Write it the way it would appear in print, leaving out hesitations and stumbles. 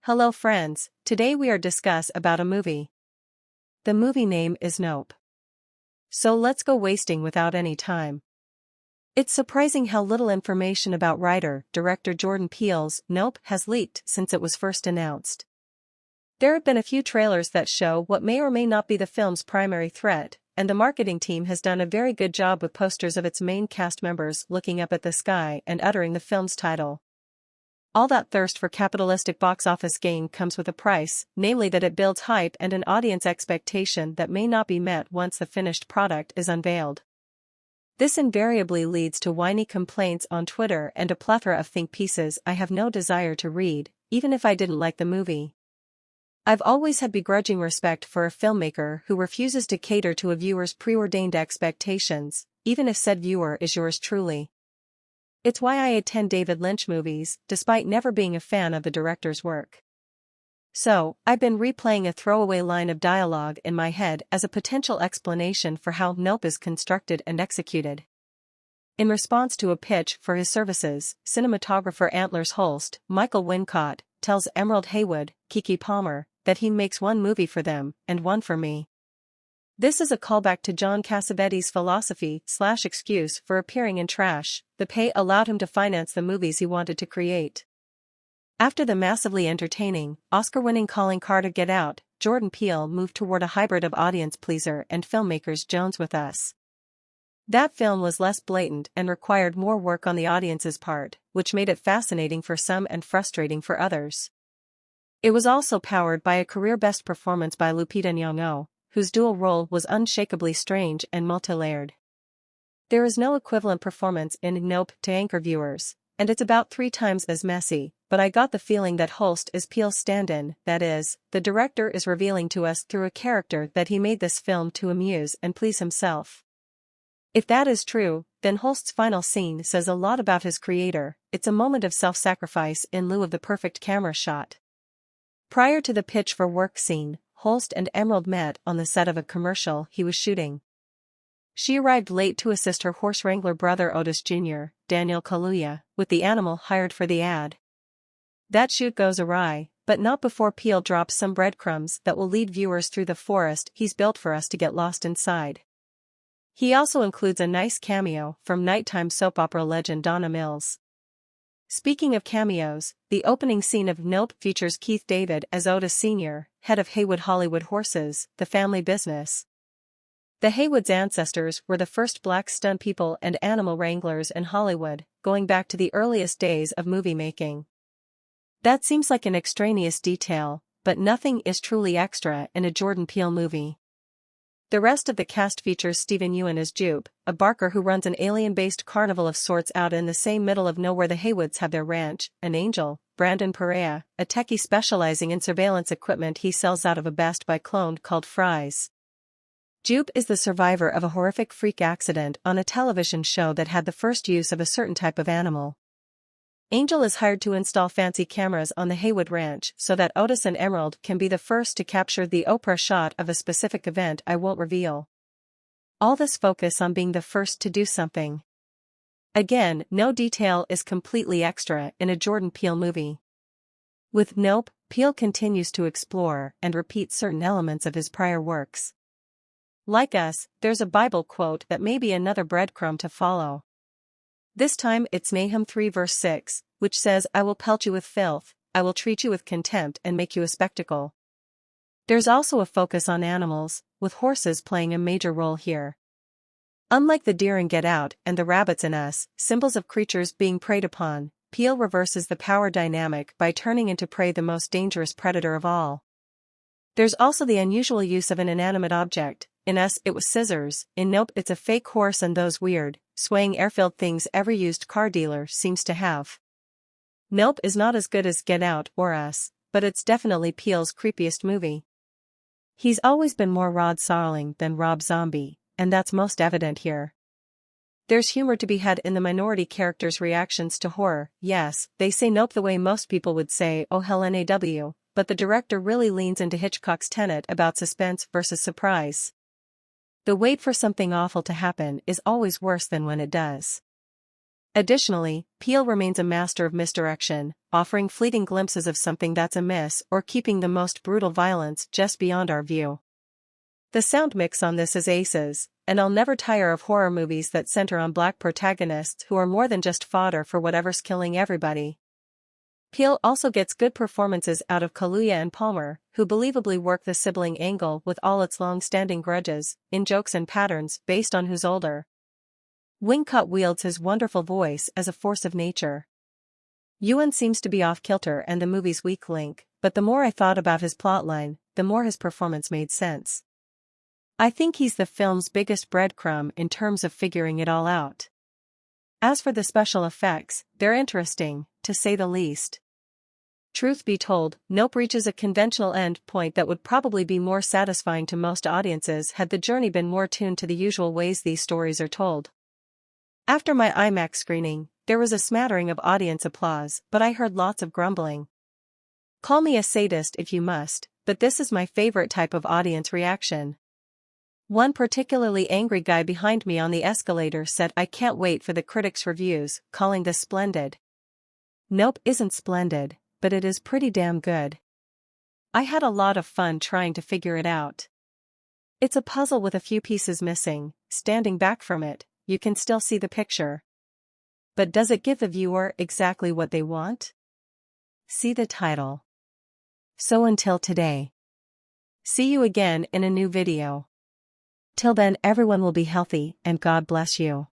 Hello friends, today we are discuss about a movie. The movie name is Nope. So let's go wasting without any time. It's surprising how little information about writer-director Jordan Peele's Nope has leaked since it was first announced. There have been a few trailers that show what may or may not be the film's primary threat, and the marketing team has done a very good job with posters of its main cast members looking up at the sky and uttering the film's title. All that thirst for capitalistic box office gain comes with a price, namely that it builds hype and an audience expectation that may not be met once the finished product is unveiled. This invariably leads to whiny complaints on Twitter and a plethora of think pieces I have no desire to read, even if I didn't like the movie. I've always had begrudging respect for a filmmaker who refuses to cater to a viewer's preordained expectations, even if said viewer is yours truly. It's why I attend David Lynch movies, despite never being a fan of the director's work. So, I've been replaying a throwaway line of dialogue in my head as a potential explanation for how Nope is constructed and executed. In response to a pitch for his services, cinematographer Antlers Holst, Michael Wincott, tells Emerald Haywood, Keke Palmer, that he makes one movie for them, and one for me. This is a callback to John Cassavetes' philosophy/excuse for appearing in trash. The pay allowed him to finance the movies he wanted to create. After the massively entertaining, Oscar-winning calling card Get Out, Jordan Peele moved toward a hybrid of audience pleaser and filmmaker's Jones with Us. That film was less blatant and required more work on the audience's part, which made it fascinating for some and frustrating for others. It was also powered by a career-best performance by Lupita Nyong'o, whose dual role was unshakably strange and multi-layered. There is no equivalent performance in Nope to anchor viewers, and it's about 3 times as messy, but I got the feeling that Holst is Peele's stand-in, that is, the director is revealing to us through a character that he made this film to amuse and please himself. If that is true, then Holst's final scene says a lot about his creator. It's a moment of self-sacrifice in lieu of the perfect camera shot. Prior to the pitch for work scene, Holst and Emerald met on the set of a commercial he was shooting. She arrived late to assist her horse wrangler brother Otis Jr., Daniel Kaluuya, with the animal hired for the ad. That shoot goes awry, but not before Peele drops some breadcrumbs that will lead viewers through the forest he's built for us to get lost inside. He also includes a nice cameo from nighttime soap opera legend Donna Mills. Speaking of cameos, the opening scene of Nope features Keith David as Otis Sr., head of Haywood Hollywood Horses, the family business. The Haywoods' ancestors were the first black stunt people and animal wranglers in Hollywood, going back to the earliest days of movie making. That seems like an extraneous detail, but nothing is truly extra in a Jordan Peele movie. The rest of the cast features Stephen Ewan as Jupe, a barker who runs an alien-based carnival of sorts out in the same middle of nowhere the Haywoods have their ranch, an angel, Brandon Perea, a techie specializing in surveillance equipment he sells out of a Best Buy clone called Fry's. Jupe is the survivor of a horrific freak accident on a television show that had the first use of a certain type of animal. Angel is hired to install fancy cameras on the Haywood Ranch so that Otis and Emerald can be the first to capture the Oprah shot of a specific event I won't reveal. All this focus on being the first to do something. Again, no detail is completely extra in a Jordan Peele movie. With Nope, Peele continues to explore and repeat certain elements of his prior works. Like Us, there's a Bible quote that may be another breadcrumb to follow. This time it's Nahum 3 verse 6, which says, "I will pelt you with filth, I will treat you with contempt and make you a spectacle." There's also a focus on animals, with horses playing a major role here. Unlike the deer in Get Out and the rabbits in Us, symbols of creatures being preyed upon, Peele reverses the power dynamic by turning into prey the most dangerous predator of all. There's also the unusual use of an inanimate object. In Us it was scissors, in Nope it's a fake horse and those weird, swaying air-filled things every used car dealer seems to have. Nope is not as good as Get Out or Us, but it's definitely Peele's creepiest movie. He's always been more Rod Serling than Rob Zombie, and that's most evident here. There's humor to be had in the minority characters' reactions to horror. Yes, they say Nope the way most people would say "Oh hell NAW," but the director really leans into Hitchcock's tenet about suspense versus surprise. The wait for something awful to happen is always worse than when it does. Additionally, Peele remains a master of misdirection, offering fleeting glimpses of something that's amiss or keeping the most brutal violence just beyond our view. The sound mix on this is aces, and I'll never tire of horror movies that center on black protagonists who are more than just fodder for whatever's killing everybody. Peele also gets good performances out of Kaluuya and Palmer, who believably work the sibling angle with all its long-standing grudges, in jokes and patterns based on who's older. Wingcott wields his wonderful voice as a force of nature. Ewan seems to be off-kilter and the movie's weak link, but the more I thought about his plotline, the more his performance made sense. I think he's the film's biggest breadcrumb in terms of figuring it all out. As for the special effects, they're interesting, to say the least. Truth be told, Nope reaches a conventional end point that would probably be more satisfying to most audiences had the journey been more tuned to the usual ways these stories are told. After my IMAX screening, there was a smattering of audience applause, but I heard lots of grumbling. Call me a sadist if you must, but this is my favorite type of audience reaction. One particularly angry guy behind me on the escalator said I can't wait for the critics' reviews, calling this splendid. Nope isn't splendid, but it is pretty damn good. I had a lot of fun trying to figure it out. It's a puzzle with a few pieces missing. Standing back from it, you can still see the picture. But does it give the viewer exactly what they want? See the title. So until today. See you again in a new video. Till then, everyone will be healthy and God bless you.